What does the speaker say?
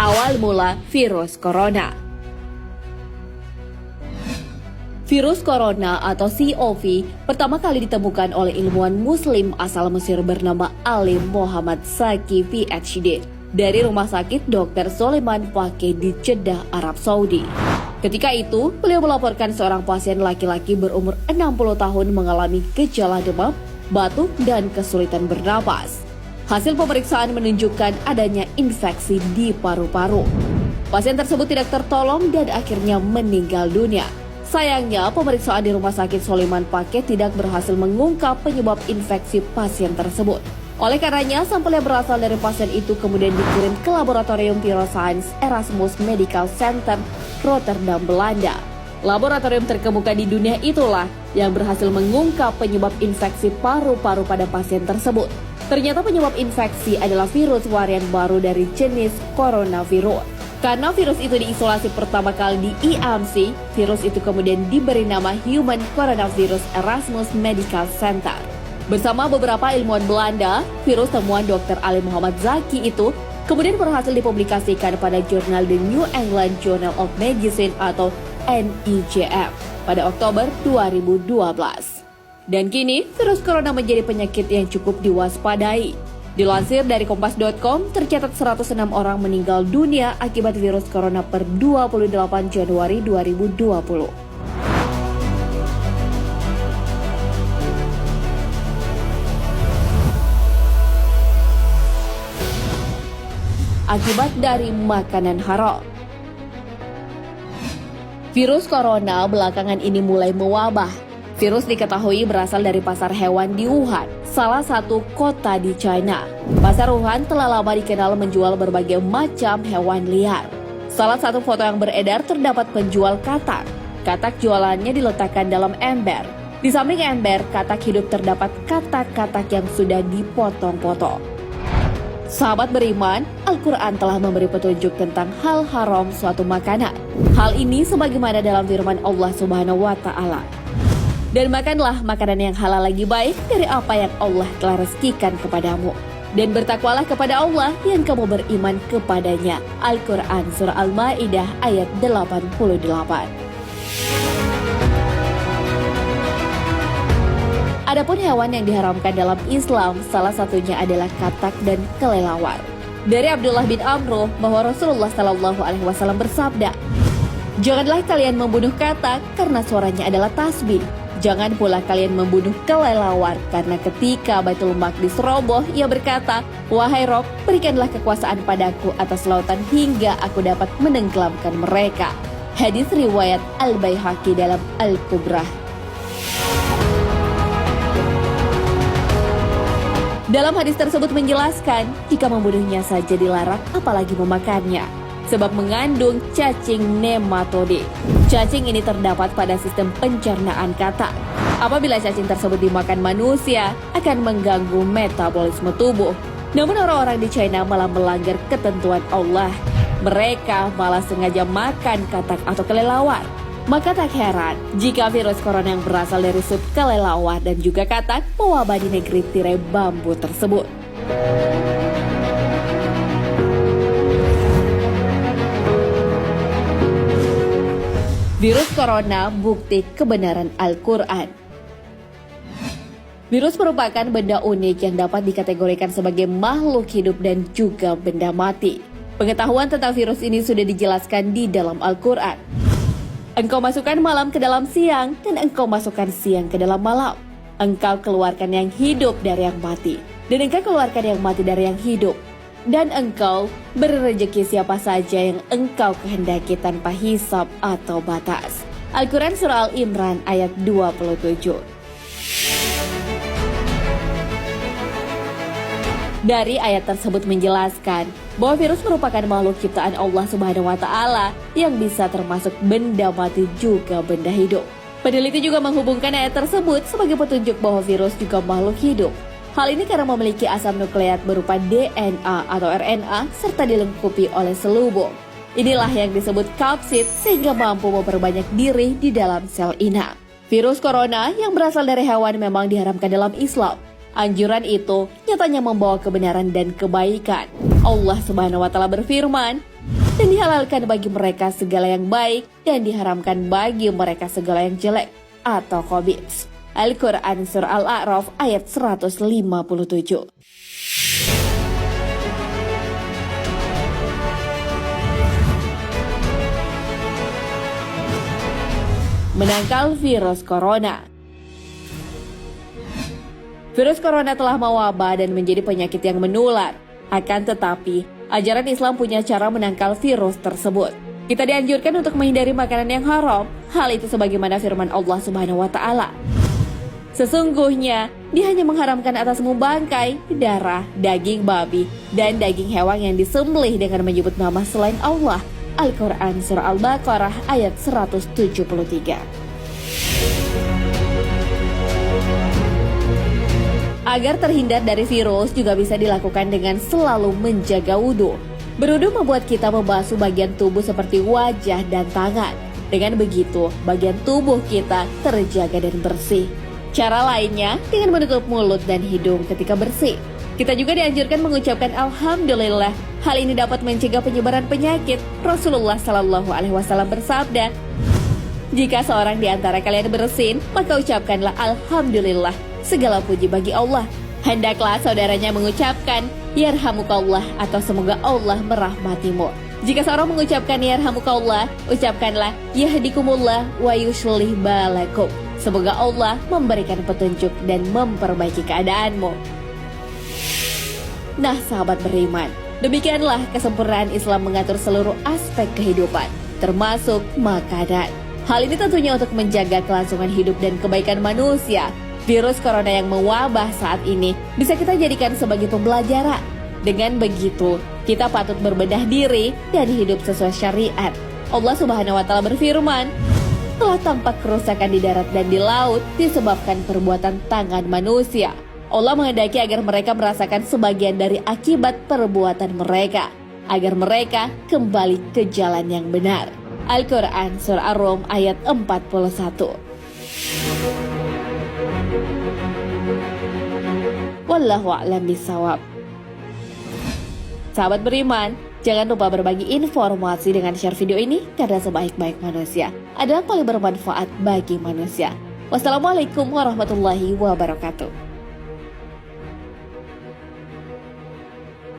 Awal mula virus corona. Virus corona atau COV pertama kali ditemukan oleh ilmuwan muslim asal Mesir bernama Ali Muhammad Zaki PhD dari Rumah Sakit Dr. Soleiman Fakih di Jeddah, Arab Saudi. Ketika itu, beliau melaporkan seorang pasien laki-laki berumur 60 tahun mengalami gejala demam, batuk, dan kesulitan bernapas. Hasil pemeriksaan menunjukkan adanya infeksi di paru-paru. Pasien tersebut tidak tertolong dan akhirnya meninggal dunia. Sayangnya, pemeriksaan di Rumah Sakit Soleiman Fakih tidak berhasil mengungkap penyebab infeksi pasien tersebut. Oleh karenanya, sampel yang berasal dari pasien itu kemudian dikirim ke Laboratorium Viroscience Erasmus Medical Center, Rotterdam, Belanda. Laboratorium terkemuka di dunia itulah yang berhasil mengungkap penyebab infeksi paru-paru pada pasien tersebut. Ternyata penyebab infeksi adalah virus varian baru dari jenis coronavirus. Karena virus itu diisolasi pertama kali di IMC, virus itu kemudian diberi nama Human Coronavirus Erasmus Medical Center. Bersama beberapa ilmuwan Belanda, virus temuan Dr. Ali Muhammad Zaki itu kemudian berhasil dipublikasikan pada jurnal The New England Journal of Medicine atau NEJM pada Oktober 2012. Dan kini, virus corona menjadi penyakit yang cukup diwaspadai. Dilansir dari Kompas.com, tercatat 106 orang meninggal dunia akibat virus corona per 28 Januari 2020. Akibat dari makanan haram. Virus corona belakangan ini mulai mewabah. Virus diketahui berasal dari pasar hewan di Wuhan, salah satu kota di China. Pasar Wuhan telah lama dikenal menjual berbagai macam hewan liar. Salah satu foto yang beredar terdapat penjual katak. Katak jualannya diletakkan dalam ember. Di samping ember, katak hidup terdapat katak-katak yang sudah dipotong-potong. Sahabat beriman, Al-Quran telah memberi petunjuk tentang hal haram suatu makanan. Hal ini sebagaimana dalam firman Allah Subhanahu wa Ta'ala. Dan makanlah makanan yang halal lagi baik dari apa yang Allah telah rezekikan kepadamu. Dan bertakwalah kepada Allah yang kamu beriman kepadanya. Al-Quran Surah Al-Ma'idah ayat 88. Adapun hewan yang diharamkan dalam Islam, salah satunya adalah katak dan kelelawar. Dari Abdullah bin Amr bahwa Rasulullah SAW bersabda, "Janganlah kalian membunuh katak karena suaranya adalah tasbih. Jangan pula kalian membunuh kelelawar karena ketika Baitul Maqdis roboh, ia berkata, 'Wahai Rob, berikanlah kekuasaan padaku atas lautan hingga aku dapat menenggelamkan mereka.'" Hadis riwayat Al-Baihaqi dalam Al-Kubrah. Dalam hadis tersebut menjelaskan, jika membunuhnya saja dilarang, apalagi memakannya. Sebab mengandung cacing nematode. Cacing ini terdapat pada sistem pencernaan katak. Apabila cacing tersebut dimakan manusia, akan mengganggu metabolisme tubuh. Namun orang-orang di China malah melanggar ketentuan Allah. Mereka malah sengaja makan katak atau kelelawar. Maka tak heran jika virus corona yang berasal dari sub kelelawar dan juga katak mewabah di negeri tirai bambu tersebut. Virus corona bukti kebenaran Al-Quran. Virus merupakan benda unik yang dapat dikategorikan sebagai makhluk hidup dan juga benda mati. Pengetahuan tentang virus ini sudah dijelaskan di dalam Al-Quran. Engkau masukkan malam ke dalam siang dan engkau masukkan siang ke dalam malam. Engkau keluarkan yang hidup dari yang mati dan engkau keluarkan yang mati dari yang hidup. Dan engkau beri rezeki siapa saja yang engkau kehendaki tanpa hisab atau batas. Al-Quran Surah Al-Imran ayat 27. Dari ayat tersebut menjelaskan bahwa virus merupakan makhluk ciptaan Allah Subhanahu wa Ta'ala yang bisa termasuk benda mati juga benda hidup. Peneliti juga menghubungkan ayat tersebut sebagai petunjuk bahwa virus juga makhluk hidup. Hal ini karena memiliki asam nukleat berupa DNA atau RNA serta dilengkapi oleh selubung. Inilah yang disebut kapsid sehingga mampu memperbanyak diri di dalam sel inang. Virus corona yang berasal dari hewan memang diharamkan dalam Islam. Anjuran itu nyatanya membawa kebenaran dan kebaikan. Allah Subhanahu wa Ta'ala berfirman, dan dihalalkan bagi mereka segala yang baik dan diharamkan bagi mereka segala yang jelek atau khabith. Al-Quran Surah Al-A'raf ayat 157. Menangkal virus corona. Virus corona telah mewabah dan menjadi penyakit yang menular. Akan tetapi, ajaran Islam punya cara menangkal virus tersebut. Kita dianjurkan untuk menghindari makanan yang haram. Hal itu sebagaimana firman Allah Subhanahu wa Ta'ala. Sesungguhnya, dia hanya mengharamkan atasmu bangkai, darah, daging babi, dan daging hewan yang disembelih dengan menyebut nama selain Allah. Al-Quran Surah Al-Baqarah ayat 173. Agar terhindar dari virus juga bisa dilakukan dengan selalu menjaga wudhu. Berwudhu membuat kita membasuh bagian tubuh seperti wajah dan tangan. Dengan begitu, bagian tubuh kita terjaga dan bersih. Cara lainnya dengan menutup mulut dan hidung ketika bersih. Kita juga dianjurkan mengucapkan Alhamdulillah. Hal ini dapat mencegah penyebaran penyakit. Rasulullah Shallallahu Alaihi Wasallam bersabda, jika seorang di antara kalian bersin, maka ucapkanlah Alhamdulillah. Segala puji bagi Allah. Hendaklah saudaranya mengucapkan Yarhamukallah atau semoga Allah merahmatimu. Jika seorang mengucapkan Yarhamukallah, ucapkanlah Yahdikumullah wa yuslih balakum. Semoga Allah memberikan petunjuk dan memperbaiki keadaanmu. Nah sahabat beriman, demikianlah kesempurnaan Islam mengatur seluruh aspek kehidupan, termasuk makanan. Hal ini tentunya untuk menjaga kelangsungan hidup dan kebaikan manusia. Virus corona yang mewabah saat ini bisa kita jadikan sebagai pembelajaran. Dengan begitu, kita patut berbenah diri dan hidup sesuai syariat. Allah Subhanahu wa Ta'ala berfirman, telah tampak kerusakan di darat dan di laut disebabkan perbuatan tangan manusia. Allah menghendaki agar mereka merasakan sebagian dari akibat perbuatan mereka, agar mereka kembali ke jalan yang benar. Al-Quran Surah Ar-Rum ayat 41. Wallahu a'lam bishawab. Sahabat beriman, jangan lupa berbagi informasi dengan share video ini karena sebaik-baik manusia adalah paling bermanfaat bagi manusia. Wassalamualaikum warahmatullahi wabarakatuh.